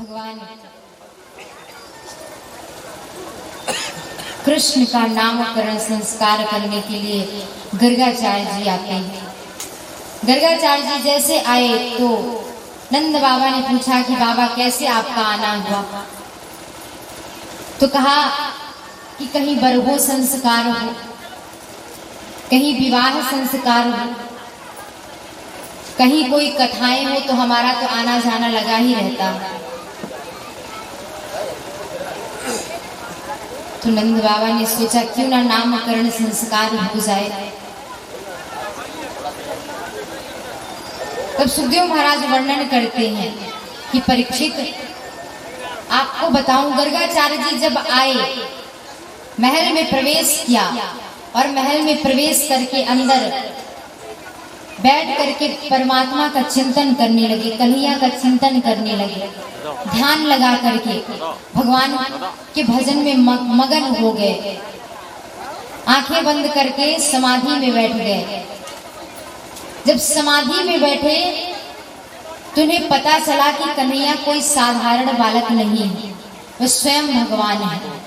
भगवान कृष्ण का नामकरण संस्कार करने के लिए गर्गाचार्य जी आते हैं। गर्गाचार्य जी जैसे आए तो नंद बाबा ने पूछा कि बाबा कैसे आपका आना हुआ। तो कहा कि कहीं बरहो संस्कार हो, कहीं विवाह संस्कार हो, कहीं कोई कथाएं हो, तो हमारा तो आना जाना लगा ही रहता। तो नंद बाबा ने सोचा क्यों ना नामकरण संस्कार हो जाए। तब सुखदेव महाराज वर्णन करते हैं कि परीक्षित आपको बताऊं, गर्गाचार्य जी जब आए, महल में प्रवेश किया और महल में प्रवेश करके अंदर बैठ करके परमात्मा का चिंतन करने लगे, कन्हैया का चिंतन करने लगे, ध्यान लगा करके भगवान के भजन में मगन हो गए। आंखें बंद करके समाधि में बैठ गए। जब समाधि में बैठे तो उन्हें पता चला कि कन्हैया कोई साधारण बालक नहीं है, वह स्वयं भगवान है।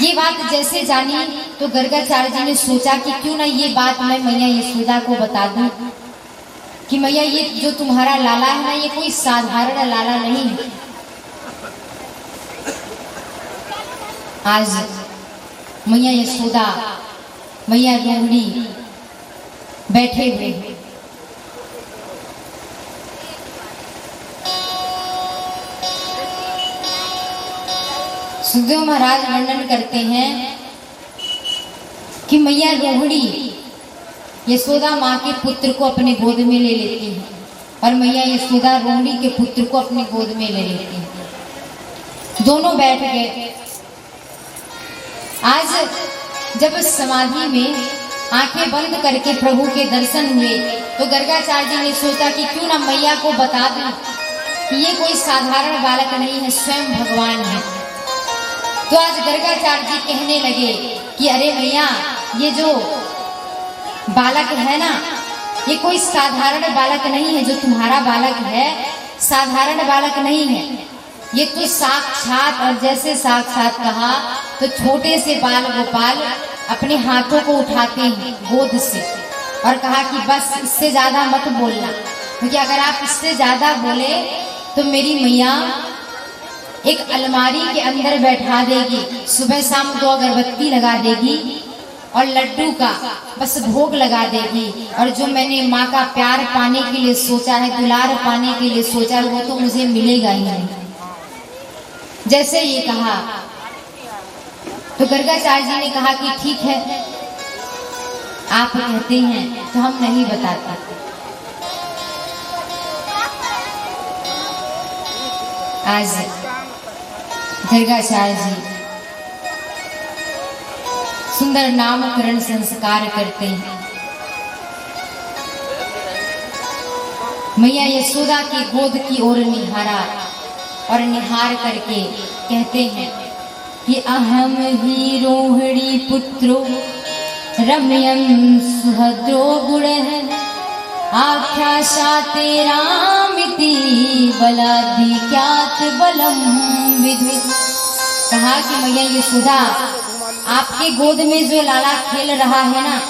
ये बात जैसे जानी तो गर्गाचार्य जी ने सोचा कि क्यों ना ये बात मैं मैया यशोदा को बता दूं कि मैया ये जो तुम्हारा लाला है ना, ये कोई साधारण लाला नहीं है। आज मैया यशोदा, मैया रोहिणी बैठे हुए सुखदेव महाराज वर्णन करते हैं कि मैया रोहिणी यशोदा माँ के पुत्र को अपने गोद में ले लेती है और मैया यशोदा रोहिणी के पुत्र को अपने गोद में ले लेती है। दोनों बैठ गए। आज जब समाधि में आंखें बंद करके प्रभु के दर्शन हुए तो गर्गाचार्य जी ने सोचा कि क्यों ना मैया को बता दूं कि ये कोई साधारण बालक नहीं है, स्वयं भगवान है। तो आज गर्गाचार्य जी कहने लगे कि अरे मैया, ये जो बालक है ना, ये कोई साधारण बालक नहीं है, जो तुम्हारा बालक है साधारण बालक नहीं है, ये तो साक्षात। और जैसे साक्षात कहा तो छोटे से बाल गोपाल अपने हाथों को उठाते हैं गोद से और कहा कि बस इससे ज्यादा मत बोलना, क्योंकि अगर आप इससे ज्यादा बोले तो मेरी मैया एक अलमारी के अंदर बैठा देगी, सुबह शाम 2 अगरबत्ती लगा देगी और लड्डू का बस भोग लगा देगी, और जो मैंने माँ का प्यार पाने के लिए सोचा है, दुलार पाने के लिए सोचा है, वो तो मुझे मिलेगा ही नहीं। जैसे ये कहा तो गर्गाचार्य जी ने कहा कि ठीक है, आप कहते हैं तो हम नहीं बताते। आज गर्गाचार्य जी सुंदर नामकरण संस्कार करते हैं। मैया यशोदा की गोद की ओर निहारा और निहार करके कहते हैं कि अहम ही रोहिणी पुत्रो रम्यम सुहद्रो गुण है, आख्याशा तेरा मिति बलाधिक्यात बलम विधि। कहा कि मैया यशोदा, आपके गोद में जो लाला खेल रहा है ना,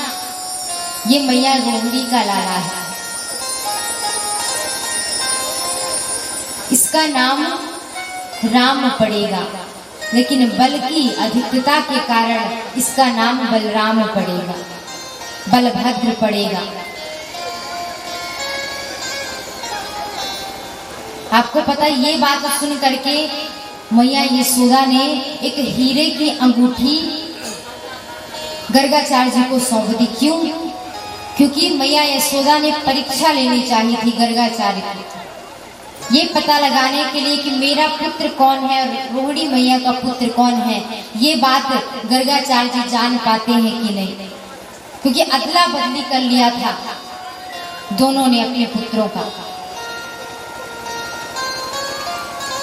ये मैया रोहिणी का लाला है। इसका नाम राम पड़ेगा, लेकिन बल की अधिकता के कारण इसका नाम बलराम पड़ेगा, बलभद्र पड़ेगा। आपको पता, ये बात सुन करके मैया यशोदा ने एक हीरे की अंगूठी गर्गाचार्य जी को सौंप दी। क्यों? क्योंकि मैया यशोदा ने परीक्षा लेनी चाहिए थी गर्गाचार्य की, ये पता लगाने के लिए कि मेरा पुत्र कौन है और रोहिणी मैया का पुत्र कौन है। ये बात गर्गाचार्य जी जान पाते हैं कि नहीं, क्योंकि अदला बदली कर लिया था दोनों ने अपने पुत्रों का।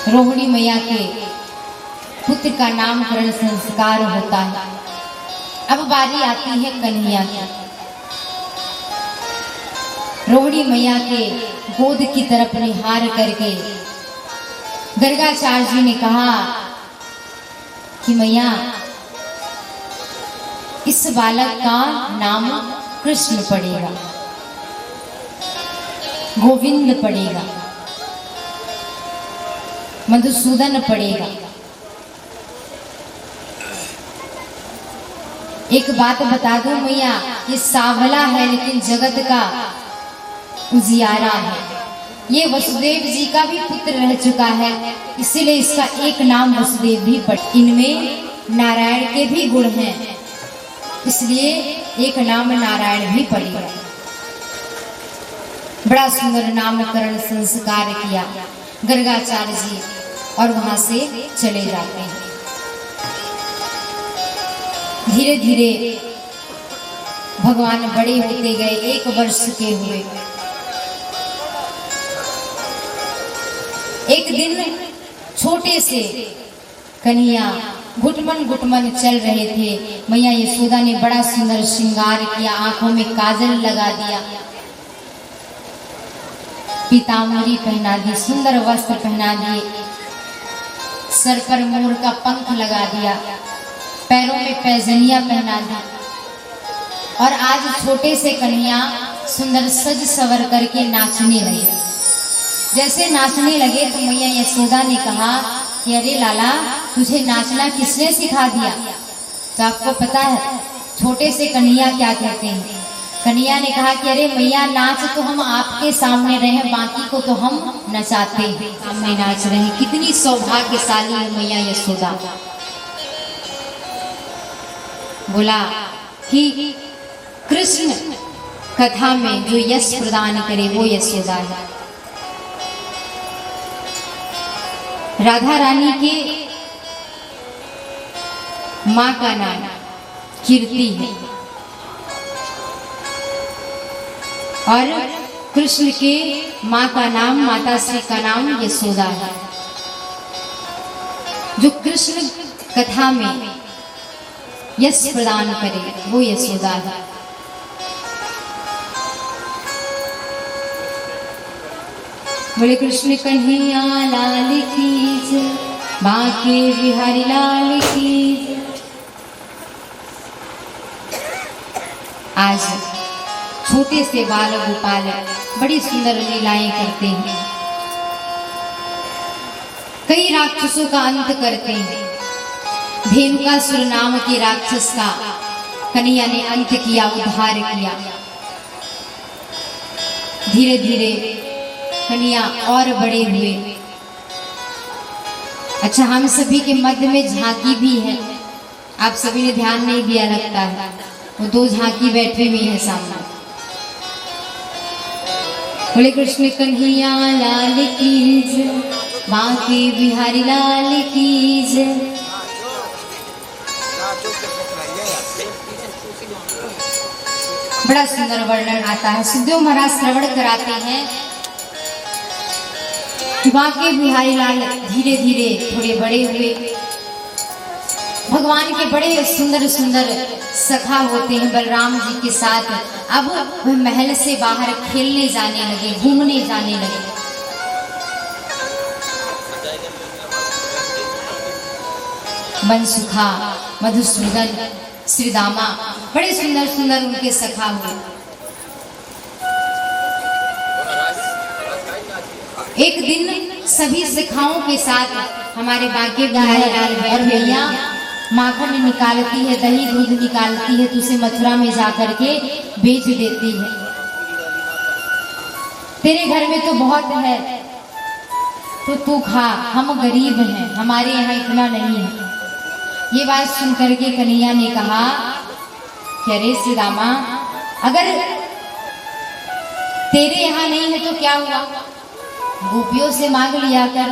रोहिणी मैया के पुत्र का नामकरण संस्कार होता है। अब बारी आती है कन्हैया की। रोहिणी मैया के गोद की तरफ निहार करके गर्गाचार्य जी ने कहा कि मैया इस बालक का नाम कृष्ण पड़ेगा, गोविंद पड़ेगा, मधुसूदन पड़ेगा। एक बात बता दो मैया, ये सावला है लेकिन जगत का उजियारा है। ये वसुदेव जी का भी पुत्र रह चुका है, इसीलिए इसका एक नाम वसुदेव भी पड़। इनमें नारायण के भी गुण हैं, इसलिए एक नाम नारायण भी पड़ेगा। बड़ा सुंदर नामकरण संस्कार किया गर्गाचार्य जी और वहां से चले जाते हैं। धीरे धीरे भगवान बड़े होते गए, 1 वर्ष के हुए। एक दिन छोटे से कन्हैया घुटमन घुटमन चल रहे थे। मैया यशोदा ने बड़ा सुंदर श्रृंगार किया, आंखों में काजल लगा दिया, पीतांबरी पहना दी, सुंदर वस्त्र पहना दिए, सर पर मोर का पंख लगा दिया, पैरों में पैजनिया पहना दी। और आज छोटे से कन्हैया सुंदर सज सवर करके नाचने लगे। जैसे नाचने लगे तो मैया यशोदा ने कहा कि अरे लाला, तुझे नाचना किसने सिखा दिया? तो आपको पता है छोटे से कन्हैया क्या कहते हैं? कन्हैया ने कहा कि अरे मैया, नाच तो हम आपके सामने रहे, बाकी को तो हम नचाते हैं, सामने नाच रहे हैं। कितनी सौभाग्यशाली है मैया यशोदा। बोला कि कृष्ण कथा में जो यश प्रदान करे वो यशोदा है। राधा रानी के माँ का नाम कीर्ति है और कृष्ण के माँ का नाम, माता श्री का नाम यशोदा है। जो कृष्ण कथा में यश प्रदान करे वो यशोदा है। बोले कृष्ण कन्हैया लाल की जय, बांके बिहारी लाल की जय। आज छोटे से बाल गोपाल बड़ी सुंदर लीलाएं करते हैं, कई राक्षसों का अंत करते हैं। धेनुकासुर नाम के राक्षस का कन्हैया ने अंत किया, उद्धार किया। धीरे धीरे कन्हैया और बड़े हुए। अच्छा, हम सभी के मध्य में झांकी भी है, आप सभी ने ध्यान नहीं दिया लगता है। वो 2 झांकी बैठे हुए हैं सामने। बोले कृष्ण कन्हैया लाल की जय, बांके बिहारी लाल की जय। बड़ा सुंदर वर्णन आता है। सुखदेव महाराज श्रवण कराते हैं कि बांके बिहारी लाल धीरे धीरे थोड़े बड़े हुए। भगवान के बड़े सुंदर सुंदर सखा होते हैं बलराम जी के साथ। अब वह महल से बाहर खेलने जाने लगे, घूमने जाने लगे। मनसुखा, मधुसूदन, श्रीदामा, बड़े सुंदर सुंदर उनके सखा हुए। एक दिन सभी सखाओं के साथ हमारे बांके बिहारी लाल और भैया माखन निकालती है, दही दूध निकालती है, तो उसे मथुरा में जाकर के बेच देती है। तेरे घर में तो बहुत है तो तू खा, हम गरीब हैं, हमारे यहाँ इतना नहीं है। ये बात सुन करके कन्हैया ने कहा कि अरे श्रीदामा, अगर तेरे यहाँ नहीं है तो क्या हुआ, गोपियों से मांग लिया कर,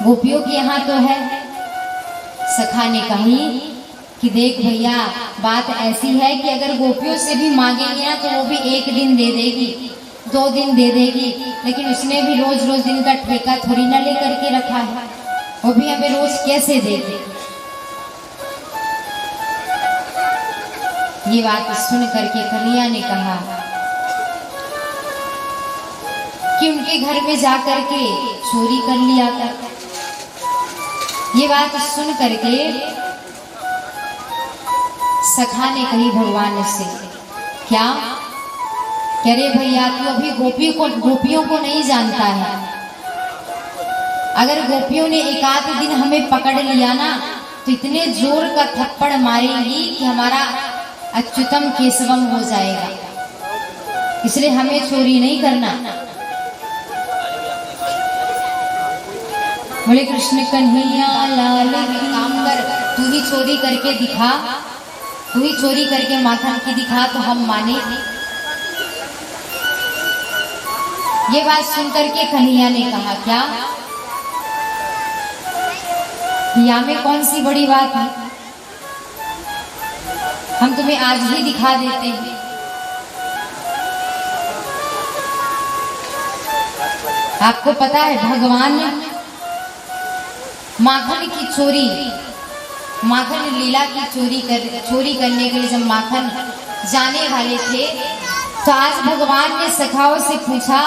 गोपियों के यहाँ तो है। सखा ने कही कि देख भैया, बात ऐसी है कि अगर गोपियों से भी मांगेंगे ना तो वो भी 1 दिन दे देगी, 2 दिन दे देगी, लेकिन उसने भी रोज रोज दिन का ठेका थोड़ी ना लेकर के रखा है, वो भी हमें रोज कैसे दे दे। ये बात सुन करके कन्हैया ने कहा कि उनके घर में जाकर के चोरी कर लिया कर। ये बात सुन करके सखा ने कही भगवान से, क्या कह रहे भैया तू अभी गोपियों को नहीं जानता है। अगर गोपियों ने एक आध दिन हमें पकड़ लिया ना तो इतने जोर का थप्पड़ मारेंगी कि हमारा अच्युतम केशवम हो जाएगा, इसलिए हमें चोरी नहीं करना। बोले कृष्ण कन्हैया लाल की, काम कर, तू ही चोरी करके दिखा, तू ही चोरी करके माखन की दिखा तो हम माने। ये बात सुनकर के कन्हैया ने कहा, क्या या में कौन सी बड़ी बात है, हम तुम्हें आज ही दिखा देते हैं। आपको पता है भगवान माखन की चोरी, माखन लीला की चोरी करने के लिए जब माखन जाने वाले थे तो आज भगवान ने सखाओं से पूछा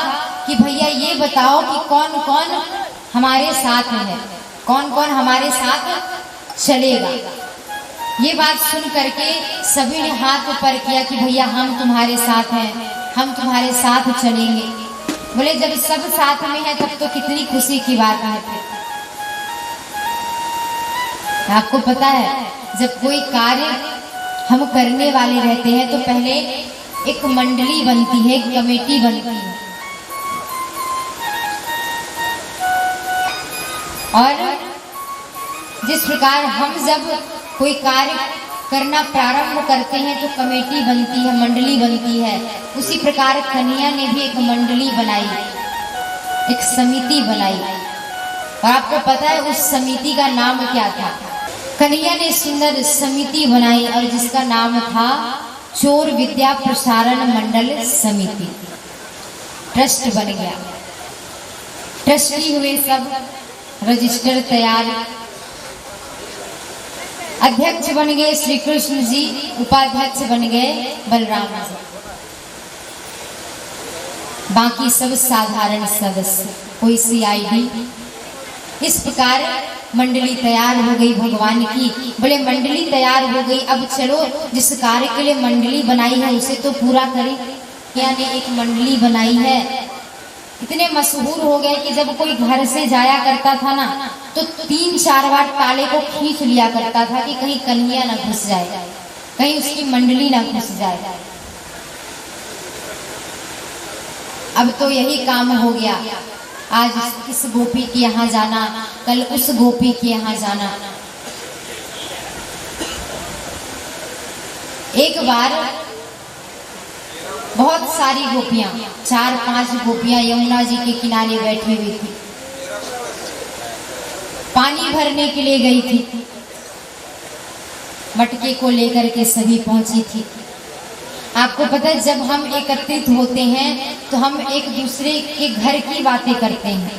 कि भैया ये बताओ कि कौन कौन हमारे साथ है, कौन कौन हमारे साथ चलेगा। ये बात सुन करके सभी ने हाथ ऊपर किया कि भैया हम तुम्हारे साथ हैं, हम तुम्हारे साथ चलेंगे। बोले जब सब साथ में है तब तो कितनी खुशी की बात है। आपको पता है जब कोई कार्य हम करने वाले रहते हैं तो पहले एक मंडली बनती है, एक कमेटी बनती है, और जिस प्रकार हम जब कोई कार्य करना प्रारंभ करते हैं तो कमेटी बनती है, मंडली बनती है, उसी प्रकार कन्हैया ने भी एक मंडली बनाई, एक समिति बनाई। और आपको पता है उस समिति का नाम क्या था? कन्हैया ने सुंदर समिति बनाई और जिसका नाम था चोर विद्या प्रसारण मंडल समिति। ट्रस्ट बन गया, ट्रस्टी हुए सब, रजिस्टर तैयार, अध्यक्ष बन गए श्री कृष्ण जी, उपाध्यक्ष बन गए बलराम जी, बाकी सब साधारण सदस्य, कोई CID। इस प्रकार मंडली तैयार हो गई भगवान की। बोले मंडली तैयार हो गई, अब चलो जिस कार्य के लिए मंडली बनाई है उसे तो पूरा करें। यानी एक मंडली बनाई है, इतने मशहूर हो गए कि जब कोई घर से जाया करता था ना तो 3-4 बार ताले को खींच लिया करता था कि कहीं कन्हैया ना घुस जाए, कहीं उसकी मंडली ना घुस जाए। अब तो यही काम हो गया, आज इस गोपी के यहाँ जाना, कल उस गोपी के यहाँ जाना। एक बार बहुत सारी गोपियां, 4-5 गोपियां यमुना जी के किनारे बैठी हुई थी, पानी भरने के लिए गई थी, मटके को लेकर के सभी पहुंची थी। आपको पता है जब हम एकत्रित होते हैं तो हम एक दूसरे के घर की बातें करते हैं,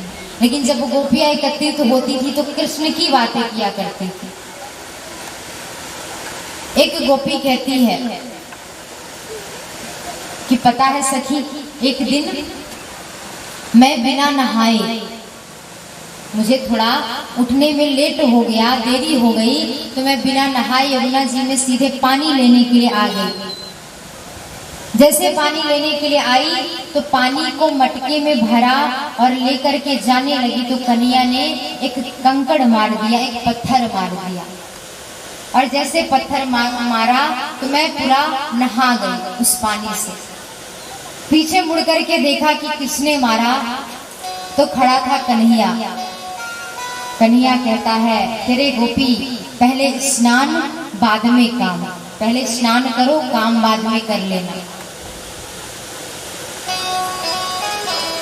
लेकिन जब गोपियां एकत्रित होती थी तो कृष्ण की बातें किया करती थी। एक गोपी कहती है कि पता है सखी, एक दिन मैं बिना नहाए, मुझे थोड़ा उठने में लेट हो गया, देरी हो गई, तो मैं बिना नहाए यमुना जी में सीधे पानी लेने के लिए आ गई। जैसे पानी लेने के लिए आई तो पानी को मटके में भरा और लेकर के जाने लगी तो कन्हैया ने एक कंकड़ मार दिया, एक पत्थर मार दिया, और जैसे पत्थर मारा तो मैं पूरा नहा गई उस पानी से। पीछे मुड़ करके देखा कि किसने मारा, तो खड़ा था कन्हैया। कन्हैया कहता है, तेरे गोपी पहले स्नान बाद में काम, पहले स्नान करो, काम बाद में कर लेना।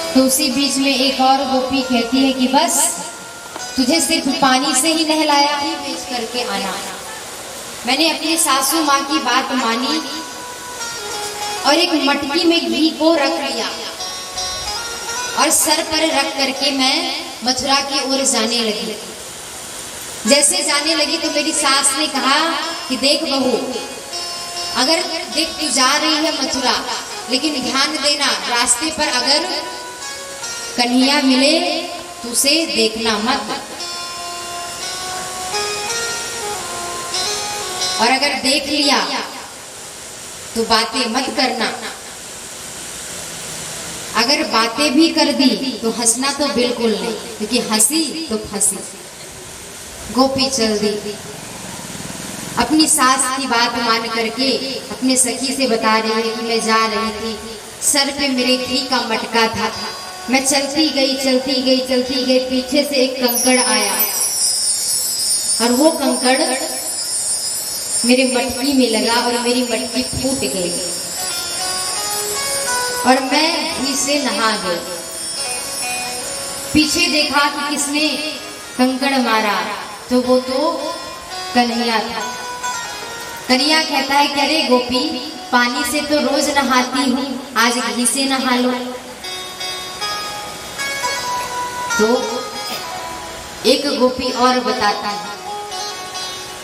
तो उसी बीच में एक और गोपी कहती है कि बस तुझे सिर्फ पानी से ही नहलाया, ही बेच करके आना। मैंने अपनी सासू माँ की बात मानी और एक मटकी में घी को रख लिया और सर पर रख करके मैं मथुरा की ओर जाने लगी। जैसे जाने लगी तो मेरी सास ने कहा कि देख बहू, अगर देख तू जा रही है मथुरा, लेकिन ध्यान देना रास्ते पर अगर कन्हैया मिले तो उसे देखना मत। और अगर देख लिया तो बातें मत करना, अगर बातें भी कर दी तो हंसना तो बिल्कुल नहीं, क्योंकि हंसी तो फंसी। गोपी चल दी, अपनी सास की बात मान करके अपने सखी से बता रही है कि मैं जा रही थी, सर पे मेरे घी का मटका था, मैं चलती गई चलती गई चलती गई, पीछे से एक कंकड़ आया और वो कंकड़ मेरे मटकी में लगा और मेरी मटकी फूट गई और मैं घी से नहा गई। पीछे देखा कि किसने कंकड़ मारा, तो वो तो कन्हैया था। कन्हैया कहता है कि अरे गोपी, पानी से तो रोज नहाती हूँ, आज घी से नहा लो। तो एक गोपी और बताता है,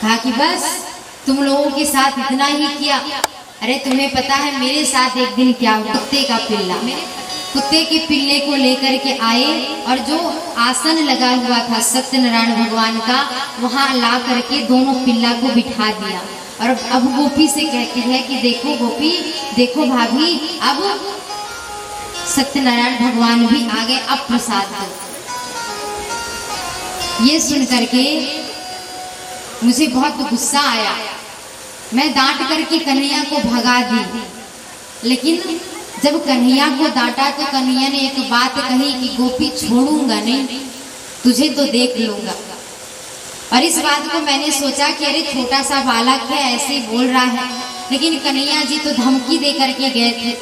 कहा कि बस तुम लोगों के साथ इतना ही किया, अरे तुम्हें पता है मेरे साथ एक दिन क्या हुआ। कुत्ते का पिल्ला, कुत्ते के पिल्ले को लेकर के आए और जो आसन लगा हुआ था सत्यनारायण भगवान का, वहां ला करके दोनों पिल्ला को बिठा दिया। और अब गोपी से कहती है कि देखो गोपी, देखो भाभी, अब सत्यनारायण भगवान भी आ गए, अब प्रसाद दो। ये सुन करके मुझे बहुत गुस्सा आया, मैं डांट करके कन्हैया को भगा दी। लेकिन जब कन्हैया को डांटा तो कन्हैया ने एक बात कही कि गोपी छोड़ूंगा नहीं, तुझे तो देख लूंगा। और इस बात को मैंने सोचा कि अरे छोटा सा बालक है, ऐसे ही बोल रहा है, लेकिन कन्हैया जी तो धमकी दे करके गए थे।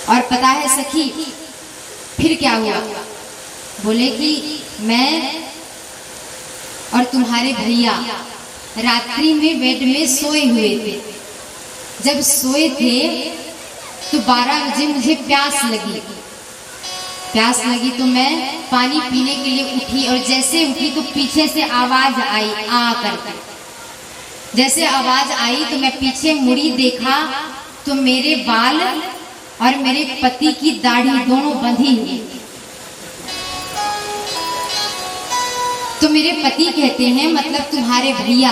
और पता है सखी फिर क्या हुआ, बोले कि मैं और तुम्हारे भैया रात्रि में बेड में सोए हुए थे। जब सोए थे तो 12 बजे मुझे प्यास लगी तो मैं पानी पीने के लिए उठी, और जैसे उठी तो पीछे से आवाज आई आ करके। जैसे आवाज आई तो मैं पीछे मुड़ी, देखा तो मेरे बाल और मेरे पति की दाढ़ी दोनों बंधी हुई। तो मेरे पति कहते हैं, मतलब तुम्हारे भैया,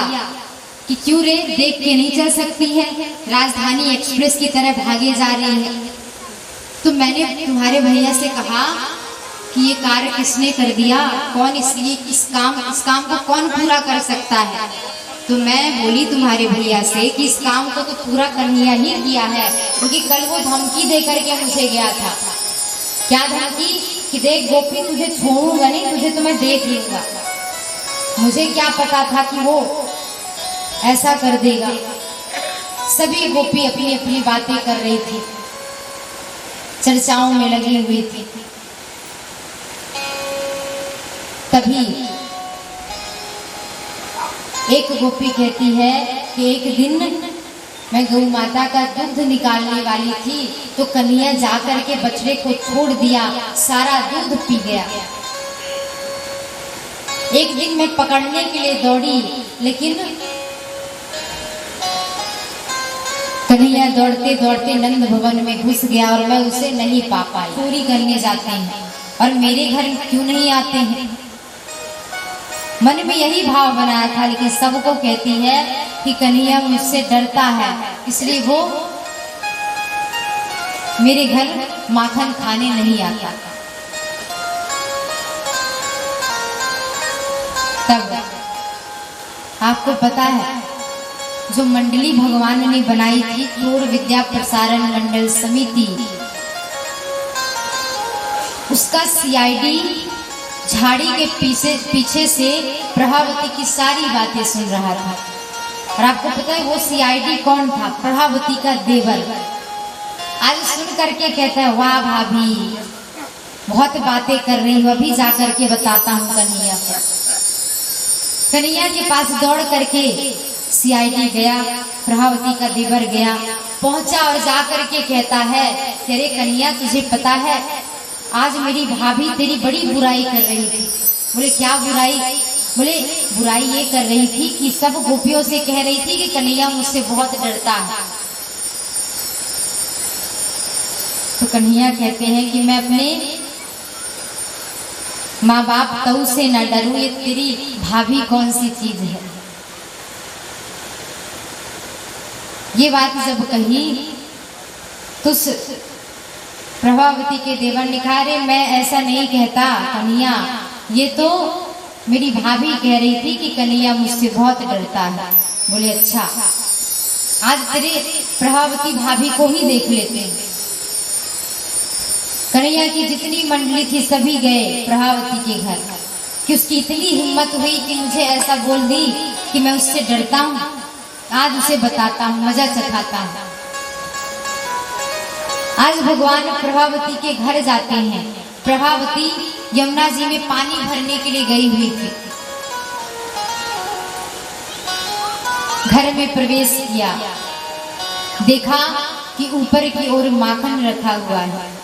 कि क्यों रे, देख के नहीं चल सकती है, राजधानी एक्सप्रेस की तरह भागे जा रही है। तो मैंने तुम्हारे भैया से कहा कि ये कार्य किसने कर दिया, कौन इसलिए इस काम को कौन पूरा कर सकता है। तो मैं बोली तुम्हारे भैया से कि इस काम को तो पूरा कन्हैया ही किया है, क्योंकि कल वो धमकी दे करके मुझे गया था। क्या धमकी? कि देख गोपी, तुझे छोड़ूंगा नहीं, तुझे तो मैं देख लूंगा। मुझे क्या पता था कि वो ऐसा कर देगा। सभी गोपी अपनी अपनी बातें कर रही थी, चर्चाओं में लगी हुई थी। तभी एक गोपी कहती है कि एक दिन मैं गौ माता का दूध निकालने वाली थी, तो कन्हैया जाकर के बछड़े को छोड़ दिया, सारा दूध पी गया। एक दिन मैं पकड़ने के लिए दौड़ी, लेकिन कन्हैया दौड़ते दौड़ते नंद भवन में घुस गया और मैं उसे नहीं पा पाई। चोरी करने जाते हैं और मेरे घर क्यों नहीं आते हैं। मन में यही भाव बनाया था, लेकिन सबको कहती है कि कन्हैया मुझसे डरता है, इसलिए वो मेरे घर माखन खाने नहीं आता। तब आपको पता है, जो मंडली भगवान ने बनाई थी, क्रूर विद्या प्रसारण मंडल समिति, उसका सीआईडी झाड़ी के पीछे से प्रभावती की सारी बातें सुन रहा था। और आपको पता है वो सीआईडी कौन था? प्रभावती का देवर। आज सुन करके कहता है, वाह भाभी, बहुत बातें कर रही हूँ, अभी जा करके बताता हूँ कन्हैया को। कन्हैया के पास दौड़ करके सीआईडी गया, प्रभावती का देवर गया, पहुंचा और जा करके कहता है कि अरे कन्हैया, तुझे पता है आज मेरी भाभी तेरी बड़ी बुराई कर रही थी। बोले क्या बुराई? बोले बुराई ये कर रही थी कि सब गोपियों से कह रही थी कि कन्हैया मुझसे बहुत डरता है। तो कन्हैया कहते हैं कि मैं अपने माँ बाप तऊ से न डरू, ये तेरी भाभी कौन सी चीज है। ये बात जब कही तो प्रभावती के देवर ने कहा, अरे मैं ऐसा नहीं कहता कन्हैया, ये तो मेरी भाभी कह रही थी कि कन्हैया मुझसे बहुत डरता है। बोले अच्छा, आज तेरे प्रभावती भाभी को ही देख लेते हैं। कन्हैया की जितनी मंडली थी सभी गए प्रभावती के घर, कि उसकी इतनी हिम्मत हुई कि मुझे ऐसा बोल दी कि मैं उससे डरता हूँ, आज उसे बताता हूँ, मजा चखाता हूँ। आज भगवान प्रभावती के घर जाते हैं। प्रभावती यमुना जी में पानी भरने के लिए गई हुई थी। घर में प्रवेश किया, देखा कि ऊपर की ओर माखन रखा हुआ है।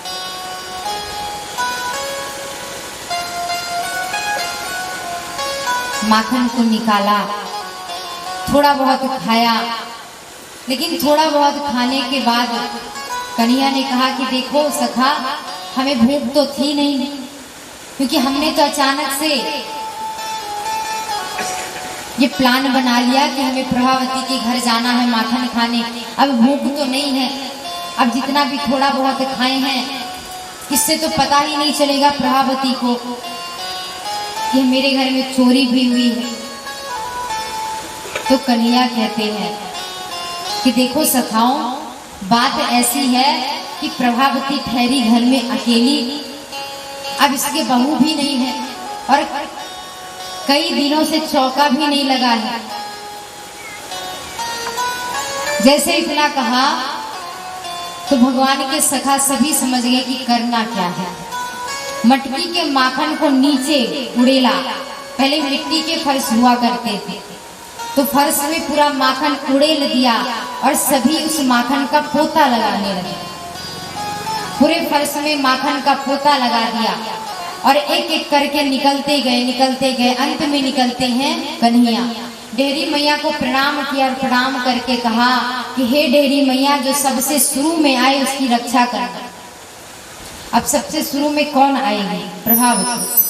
माखन को निकाला, थोड़ा बहुत खाया, लेकिन थोड़ा बहुत खाने के बाद कन्हैया ने कहा कि देखो सखा, हमें भूख तो थी नहीं, क्योंकि हमने तो अचानक से ये प्लान बना लिया कि हमें प्रभावती के घर जाना है माखन खाने। अब भूख तो नहीं है, अब जितना भी थोड़ा बहुत खाए हैं, इससे तो पता ही नहीं चलेगा प्रभावती को कि मेरे घर में चोरी भी हुई है। तो कन्हैया कहते हैं कि देखो सखाओं, बात ऐसी है कि प्रभावती ठहरी घर में अकेली, अब इसके बहू भी नहीं है और कई दिनों से चौका भी नहीं लगा है। जैसे इतना कहा तो भगवान के सखा सभी समझ गए कि करना क्या है। मटकी के माखन को नीचे उड़ेला, पहले मिट्टी के फर्श हुआ करते थे, तो फर्श में पूरा माखन उड़ेल दिया और सभी उस माखन का पोता लगाने लगे। पूरे फर्श में माखन का पोता लगा दिया और एक एक करके निकलते गए, अंत में निकलते हैं कन्हैया। डेहरी मैया को प्रणाम किया और प्रणाम करके कहा कि हे डेहरी मैया, जो सबसे शुरू में आए उसकी रक्षा करना। अब सबसे शुरू में कौन आएगी? प्रभावती।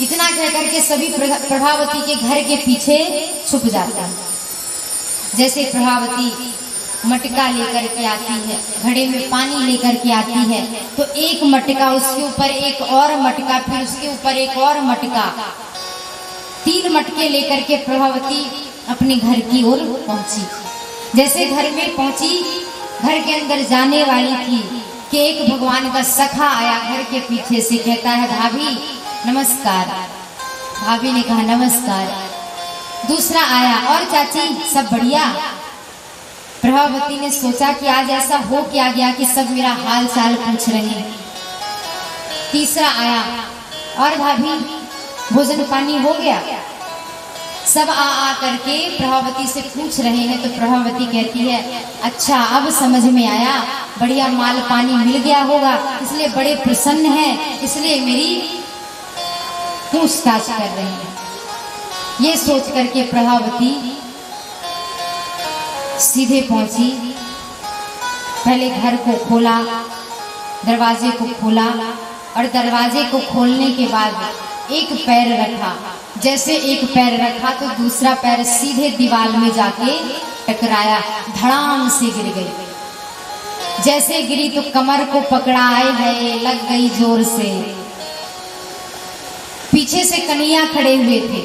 इतना कहकर के सभी प्रभावती के घर के पीछे छुप जाता है। जैसे प्रभावती मटका लेकर के आती है, घड़े में पानी लेकर के आती है, तो एक मटका, उसके ऊपर एक और मटका, फिर उसके ऊपर एक और मटका, 3 मटके लेकर के प्रभावती अपने घर की ओर पहुंची। जैसे घर में पहुंची, घर के अंदर जाने वाली थी कि एक भगवान का सखा आया घर के पीछे से, कहता है भाभी नमस्कार। भाभी ने कहा नमस्कार। दूसरा आया, और चाची सब बढ़िया? प्रभावती ने सोचा कि आज ऐसा हो क्या गया कि सब मेरा हाल चाल पूछ रहे हैं। तीसरा आया, और भाभी भोजन पानी हो गया? सब आ करके प्रभावती से पूछ रहे हैं। तो प्रभावती कहती है अच्छा, अब समझ में आया, बढ़िया माल पानी मिल गया होगा, इसलिए बड़े प्रसन्न हैं, इसलिए मेरी पूछताछ कर रहे हैं। ये सोच करके प्रभावती सीधे पहुंची, पहले घर को खोला, दरवाजे को खोला, और दरवाजे को खोलने के बाद एक पैर रखा। जैसे एक पैर रखा तो दूसरा पैर सीधे दीवार में जाके टकराया, धड़ाम से गिर गई। जैसे गिरी तो कमर को पकड़ा, आए है लग गई जोर से। पीछे से कन्हैया खड़े हुए थे,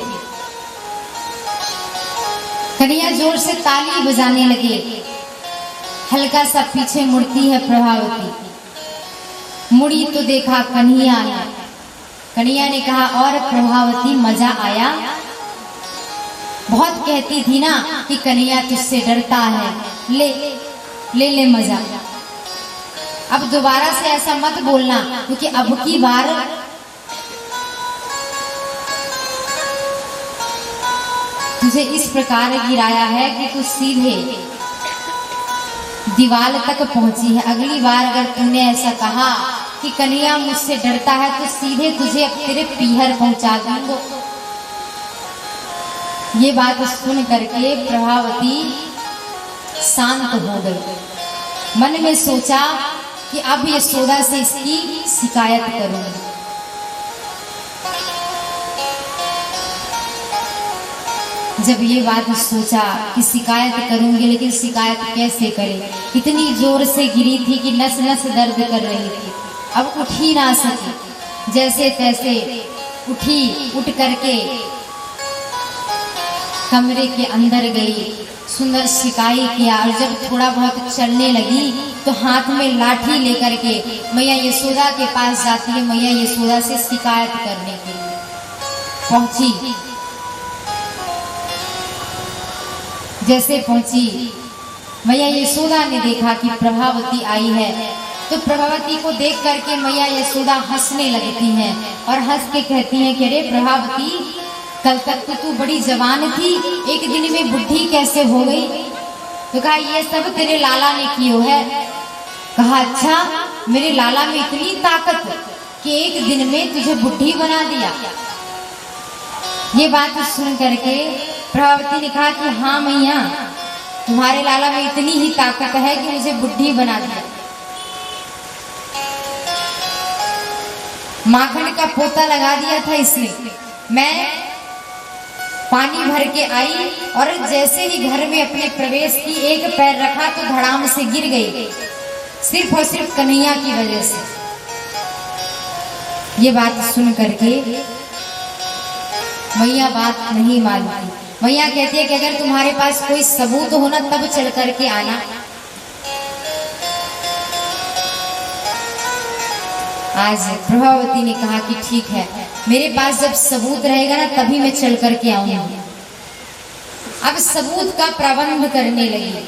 कन्हैया जोर से ताली बजाने लगे। हल्का सा पीछे मुड़ती है प्रभावती, मुड़ी तो देखा कन्हैया ने। कन्हैया ने कहा और प्रभावती मजा आया? बहुत कहती थी ना कि कन्हैया तुझसे डरता है, ले ले ले मजा। अब दोबारा से ऐसा मत बोलना, क्योंकि अब की बार तुझे इस प्रकार गिराया है कि तू सीधे दीवार तक पहुंची है। अगली बार अगर तुमने ऐसा कहा कि कन्हैया मुझसे डरता है तो सीधे तुझे अब तेरे पीहर पहुंचा दूंगा। ये बात सुन करके प्रभावती शांत हो गई। मन में सोचा कि अब यशोदा से इसकी शिकायत करूंगी। जब ये बात सोचा कि शिकायत करूंगी, लेकिन शिकायत कैसे करे, इतनी जोर से गिरी थी कि नस नस दर्द कर रही थी, अब उठ ही ना सकी। जैसे तैसे उठी, उठ करके कमरे के अंदर गई, सुंदर सिकाई किया, और जब थोड़ा बहुत चलने लगी तो हाथ में लाठी लेकर के मैया यशोदा के पास जाती है। मैया यशोदा से शिकायत करने के लिए पहुंची। जैसे पहुंची, मैया यशोदा ने देखा कि प्रभावती आई है, तो प्रभावती को देख करके मैया यशोदा हंसने लगती हैं और हंस के कहती हैं कि अरे प्रभावती, कल तक तो तू बड़ी जवान थी, एक दिन में बुढ़ी कैसे हो गई? तो कहा ये सब तेरे लाला ने कियो है। कहा अच्छा, मेरे लाला में इतनी ताकत कि एक दिन में तुझे बुढ़ी बना दिया। ये बात सुन करके प्रभावती ने कहा कि हाँ मैया, तुम्हारे लाला में इतनी ही ताकत है कि मुझे बुढ़ी बना दिया। माखन का पोता लगा दिया था इसने। मैं पानी भर के आई और जैसे ही घर में अपने प्रवेश की, एक पैर रखा तो धड़ाम से गिर गई, सिर्फ और सिर्फ कन्हैया की वजह से। ये बात सुन करके मैया बात नहीं मानती। मैया कहती है कि अगर तुम्हारे पास कोई सबूत हो ना, तब चल करके आना। आज प्रभावती ने कहा कि ठीक है, मेरे पास जब सबूत रहेगा ना तभी मैं चल करके आऊंगी। अब सबूत का प्रबंध करने लगी।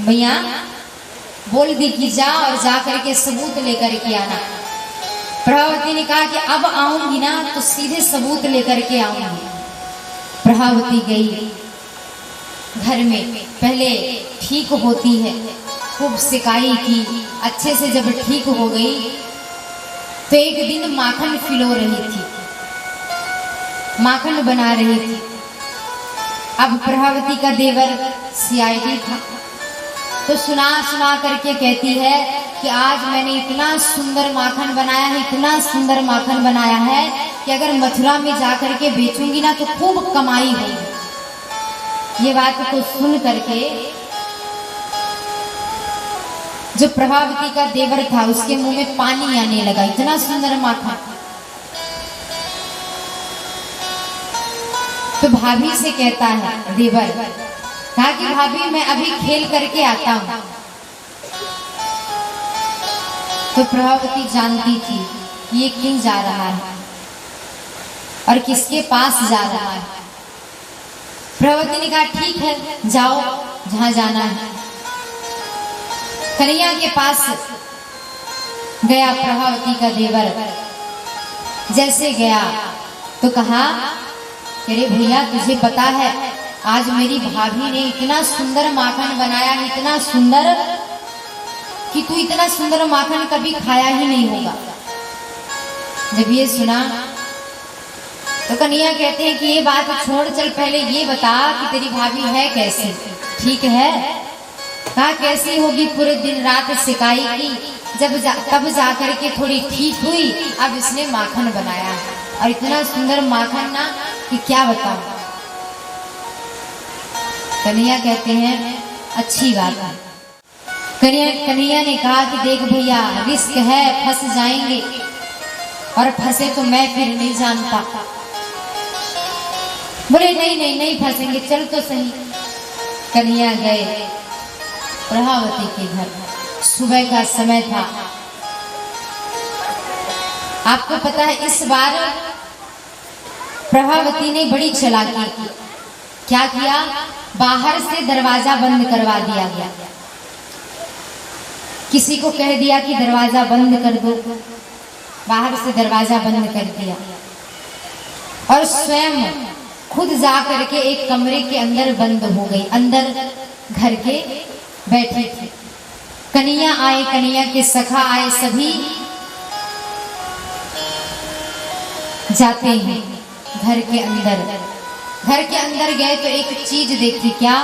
मैया बोल दी कि जा और जा करके सबूत लेकर के आना। प्रभावती ने कहा कि अब आऊंगी ना तो सीधे सबूत लेकर के आऊंगी। प्रभावती गई घर में, पहले ठीक होती है, खूब सिकाई की, अच्छे से जब ठीक हो गई तो एक दिन माखन फिलो रही थी, माखन बना रही थी। अब प्रभावती का देवर सीआईडी था, तो सुना सुना करके कहती है कि आज मैंने इतना सुंदर माखन बनाया है, इतना सुंदर माखन बनाया है कि अगर मथुरा में जाकर के बेचूंगी ना तो खूब कमाई होगी। ये बात को सुन करके जो प्रभावती का देवर था उसके मुंह में पानी आने लगा, इतना सुंदर माखन। तो भाभी से कहता है देवर, कहा कि भाभी मैं अभी खेल करके आता हूं। तो प्रभावती जानती थी ये क्यों जा रहा है और किसके पास जा रहा है। प्रभावती ने कहा ठीक है, जाओ जहां जाना है। कन्हैया के पास गया प्रभावती का देवर। जैसे गया तो कहा, अरे भैया तुझे पता है आज मेरी भाभी ने इतना सुंदर माखन बनाया है, इतना सुंदर कि तू इतना सुंदर माखन कभी खाया ही नहीं होगा। जब ये सुना तो कन्हैया कहते हैं कि ये बात छोड़, चल पहले ये बता कि तेरी भाभी है कैसी, ठीक है? कहा कैसी होगी, पूरे दिन रात सिकाई की, तब जाकर के थोड़ी ठीक हुई, अब इसने माखन बनाया है और इतना सुंदर माखन ना कि क्या बताऊं। कन्हैया कहते हैं अच्छी बात है। कन्हैया ने कहा कि देख भैया रिस्क है, फंस जाएंगे, और फंसे तो मैं फिर नहीं जानता। बोले नहीं नहीं नहीं फंसेंगे, चल तो सही। कन्हैया गए प्रभावती के घर। सुबह का समय था। आपको पता है इस बार प्रभावती ने बड़ी चालाकी की। क्या किया, बाहर से दरवाजा बंद करवा दिया गया। किसी को कह दिया कि दरवाजा बंद कर दो, बाहर से दरवाजा बंद कर दिया और स्वयं खुद जा करके एक कमरे के अंदर बंद हो गई। अंदर घर के बैठी थी। कन्हैया आए, कन्हैया के सखा आए, सभी जाते हैं घर के अंदर। घर के अंदर गए तो एक चीज देखी, क्या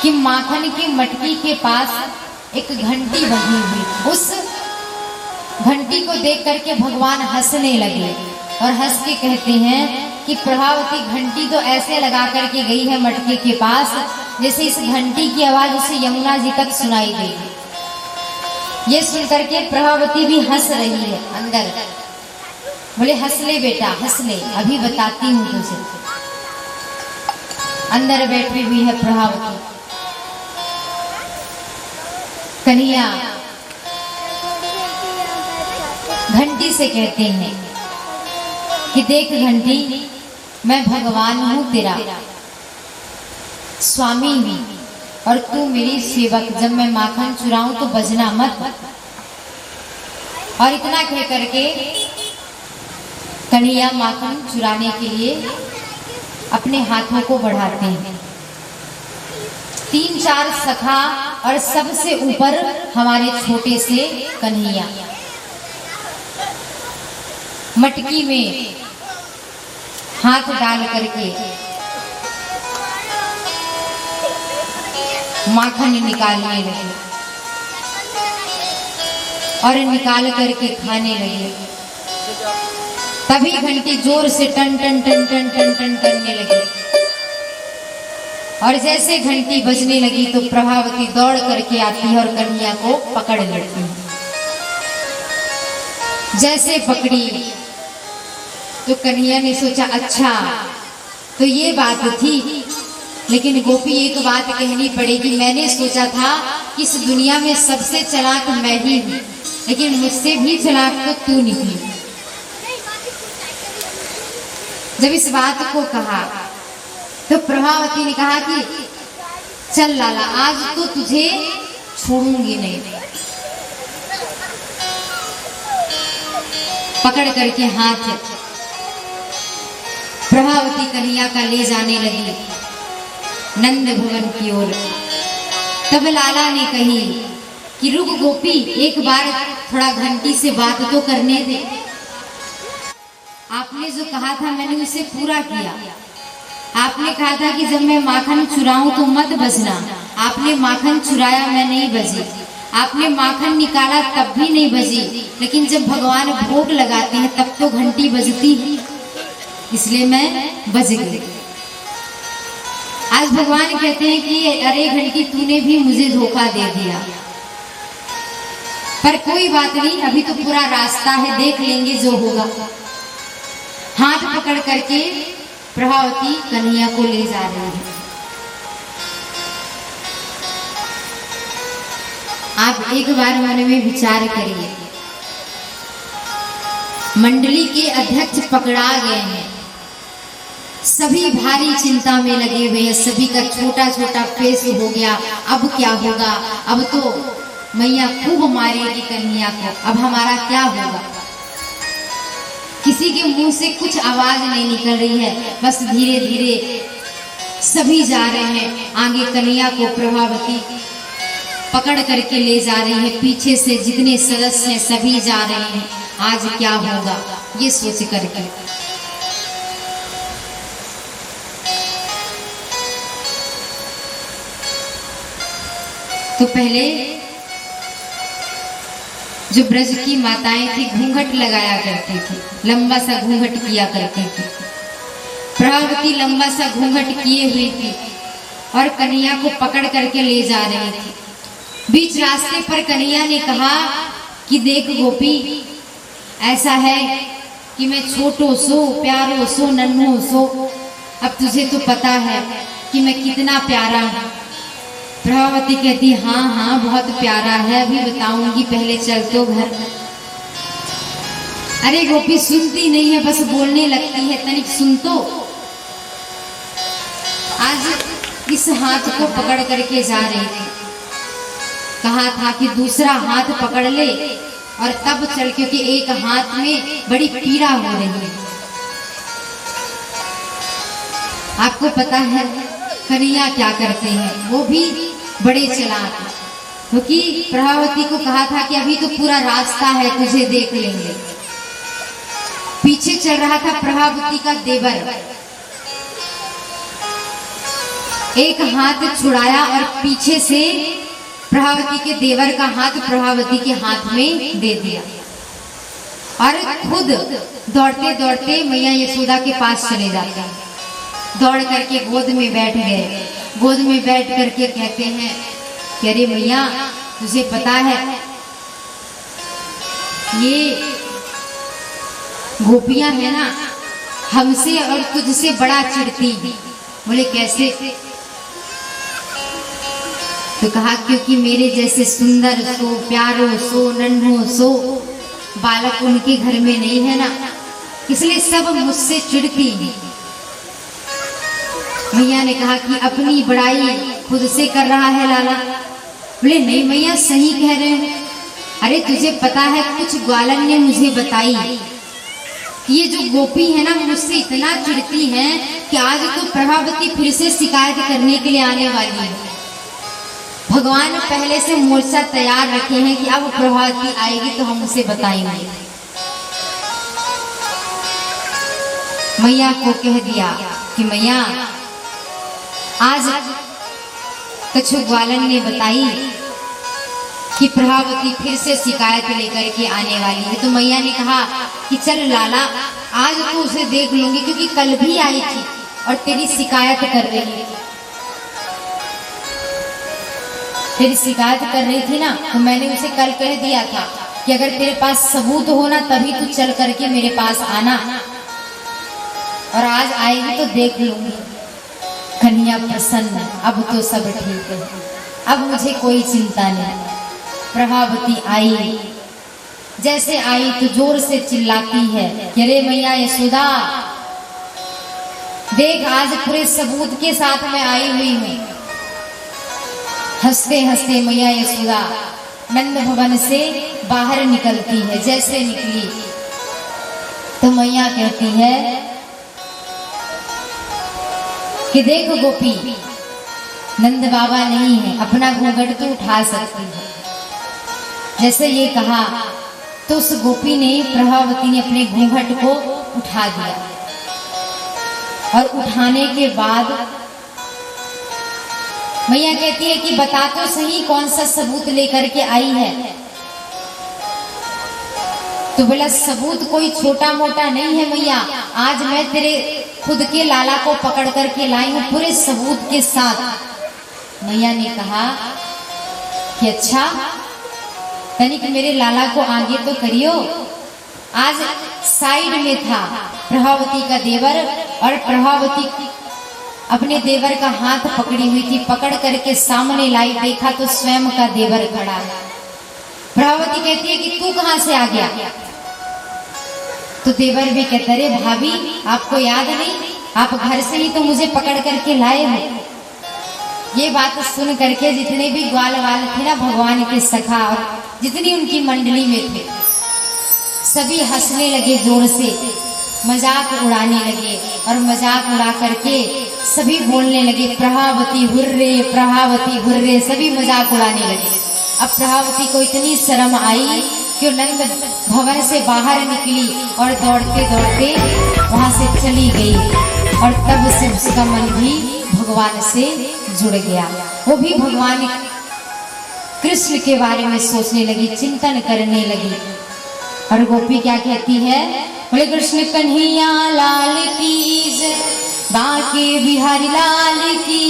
कि माखन की मटकी के पास एक घंटी बनी हुई। उस घंटी को देख करके भगवान हंसने लगे और हंस के कहते हैं कि प्रभावती घंटी तो ऐसे लगा करके गई है मटके के पास, जैसे इस घंटी की आवाज उसे यमुना जी तक सुनाई देगी। ये सुनकर के प्रभावती भी हंस रही है अंदर। बोले हंस ले बेटा हंस ले, अभी बताती हूँ तुझे। अंदर बैठी हुई है प्रभावती। कन्हैया घंटी से कहते हैं कि देख घंटी, मैं भगवान हूं तेरा, स्वामी हूं, और तू मेरी सेवक। जब मैं माखन चुराऊं तो बजना मत। और इतना कह करके कन्हैया माखन चुराने के लिए अपने हाथों को बढ़ाते हैं। 3-4 सखा और सबसे ऊपर हमारे छोटे से कन्हैया मटकी में हाथ डाल करके माखन निकालने लगे और निकाल करके खाने लगे। तभी घंटी जोर से टन टन टन टन टन टन करने लगी। और जैसे घंटी बजने लगी तो प्रभावती दौड़ करके आती है और कन्हैया को पकड़ लेती है। जैसे पकड़ी तो कन्हैया ने सोचा अच्छा तो ये बात थी, लेकिन गोपी एक बात कहनी पड़ेगी। मैंने सोचा था कि इस दुनिया में सबसे चालाक मैं ही हूँ, लेकिन मुझसे भी चालाक तो तू निकली। जब इस बात को कहा तो प्रभावती ने कहा कि चल लाला, आज तो तुझे छोड़ूंगी नहीं। पकड़ करके हाथ प्रभावती कन्हैया का ले जाने लगी नंद भवन की ओर। तब लाला ने कही कि रुक गोपी, एक बार थोड़ा घंटी से बात तो करने दे। आपने जो कहा था मैंने उसे पूरा किया। आपने कहा था कि जब मैं माखन चुराऊं तो मत बजना। आपने माखन चुराया, मैं नहीं बजी। आपने माखन निकाला तब भी नहीं बजी, लेकिन जब भगवान भोग लगाते हैं तब तो घंटी बजती है, इसलिए मैं बज गई। आज भगवान कहते हैं कि अरे घंटी, तूने भी मुझे धोखा दे दिया, पर कोई बात नहीं, अभी तो पूरा रास्ता है, देख लेंगे जो होगा। हाथ पकड़ करके प्रभावती कन्हैया को ले जा रही है। आप एक बार मन में विचार करिए, मंडली के अध्यक्ष पकड़ा गए हैं, सभी भारी चिंता में लगे हुए हैं, सभी का छोटा छोटा फेस हो गया। अब क्या होगा? अब तो मैया खूब मारेगी कन्हैया को, अब हमारा क्या होगा? किसी के मुंह से कुछ आवाज नहीं निकल रही है, बस धीरे धीरे सभी जा रहे हैं। आगे कन्हैया को प्रभावती पकड़ करके ले जा रही है, पीछे से जितने सदस्य हैं सभी जा रहे हैं। आज क्या होगा ये सोच करके तो पहले जो ब्रज की माताएं थी घूंघट लगाया करती थी, लंबा सा घूंघट किया करती थी। प्रभावती लंबा सा घूंघट किए हुई थी और कन्हैया को पकड़ करके ले जा रही थी। बीच रास्ते पर कन्हैया ने कहा कि देख गोपी, ऐसा है कि मैं छोटो सो प्यारो सो नन्हो सो, अब तुझे तो पता है कि मैं कितना प्यारा हूँ। प्रभावती कहती हाँ हाँ बहुत प्यारा है, अभी बताऊंगी, पहले चल तो घर। अरे गोपी सुनती नहीं है, बस बोलने लगती है, तनिक सुन तो। आज इस हाथ को पकड़ करके जा रही थी, कहा था कि दूसरा हाथ पकड़ ले और तब चल, क्योंकि एक हाथ में बड़ी पीड़ा हो रही है। आपको पता है कन्हैया क्या करते हैं, वो भी बड़े चालाक, क्योंकि प्रभावती को कहा था कि अभी तो पूरा रास्ता है, तुझे देख लेंगे। पीछे चल रहा था प्रभावती का देवर, एक हाथ छुड़ाया और पीछे से प्रभावती के देवर का हाथ प्रभावती के हाथ में दे दिया। और खुद दौड़ते दौड़ते मैया यशोदा के पास चले जाते हैं। दौड़ करके गोद में बैठ गए। गोद में बैठ करके कहते हैं कि अरे मैया, तुझे पता है ये गोपियां है ना, हमसे और तुझसे बड़ा चिढ़ती। बोले कैसे? तो कहा क्योंकि मेरे जैसे सुंदर सो प्यारो सो नन्हो सो बालक उनके घर में नहीं है ना, इसलिए सब मुझसे चिढ़ती है। मैया ने कहा कि अपनी बड़ाई खुद से कर रहा है लाला। बोले नहीं मैया, सही कह रहे हो। अरे तुझे पता है, कुछ ग्वालन ने मुझे बताई ये जो गोपी है ना, मुझसे इतना चिढ़ती है कि आज तो प्रभावती फिर से शिकायत करने के लिए आने वाली है। भगवान पहले से मोर्चा तैयार रखे हैं कि अब प्रभावती आएगी तो हम उसे बताएंगे। मैया को कह दिया कि मैया, आज कछु ग्वालन ने बताई कि प्रभावती फिर से शिकायत लेकर के आने वाली है। तो मैया ने कहा कि चल लाला, आज तो उसे देख लूंगी, क्योंकि कल भी आई थी और तेरी शिकायत कर रही थी। तेरी शिकायत कर रही थी ना, तो मैंने उसे कल कह दिया था कि अगर तेरे पास सबूत हो ना तभी तू चल करके मेरे पास आना, और आज आएगी तो देख लूंगी। कन्या प्रसन्न, अब तो सब ठीक है, अब मुझे कोई चिंता नहीं। प्रभावती आई, जैसे आई तो जोर से चिल्लाती है कि अरे मैया यशोदा, देख आज पूरे सबूत के साथ मैं आई हुई हूँ। हंसते हंसते मैया यशोदा नंद भवन से बाहर निकलती है। जैसे निकली तो मैया कहती है कि देखो गोपी, नंद बाबा नहीं है, अपना घूंघट तो उठा सकती है। जैसे ये कहा तो उस गोपी ने, प्रभावती ने अपने घूंघट को उठा दिया, और उठाने के बाद मैया कहती है कि बता तो सही कौन सा सबूत लेकर के आई है। तो बोला सबूत कोई छोटा मोटा नहीं है मैया, आज मैं तेरे खुद के लाला को पकड़ करके लाई हूं पूरे सबूत के साथ। मैया ने कहा कि अच्छा, तनिक मेरे लाला को आगे तो करियो। आज साइड में था प्रभावती का देवर, और प्रभावती अपने देवर का हाथ पकड़ी हुई थी। पकड़ करके सामने लाई, देखा तो स्वयं का देवर खड़ा है। प्रभावती कहती है कि तू कहां से आ गया? तो देवर भी कहते, अरे भाभी, आपको याद नहीं, आप घर से ही तो मुझे पकड़ करके लाए हो। ये बात सुन करके जितने भी ग्वाल वाल थे ना, भगवान के सखा और जितनी उनकी मंडली में थे, सभी हंसने लगे, जोर से मजाक उड़ाने लगे, और मजाक उड़ा करके सभी बोलने लगे प्रभावती हुर्रे, प्रभावती हुर्रे, सभी मजाक उड़ाने लगे। अब प्रभावती को इतनी शर्म आई कि नंद भवन से बाहर निकली और दौड़ते दौड़ते वहां से चली गई, और तब से उसका मन भी भगवान से जुड़ गया। वो भी भगवान कृष्ण के बारे में सोचने लगी, चिंतन करने लगी। और गोपी क्या कहती है? बोले कृष्ण कन्हैया लाल की जय, बांके बिहारी लाल की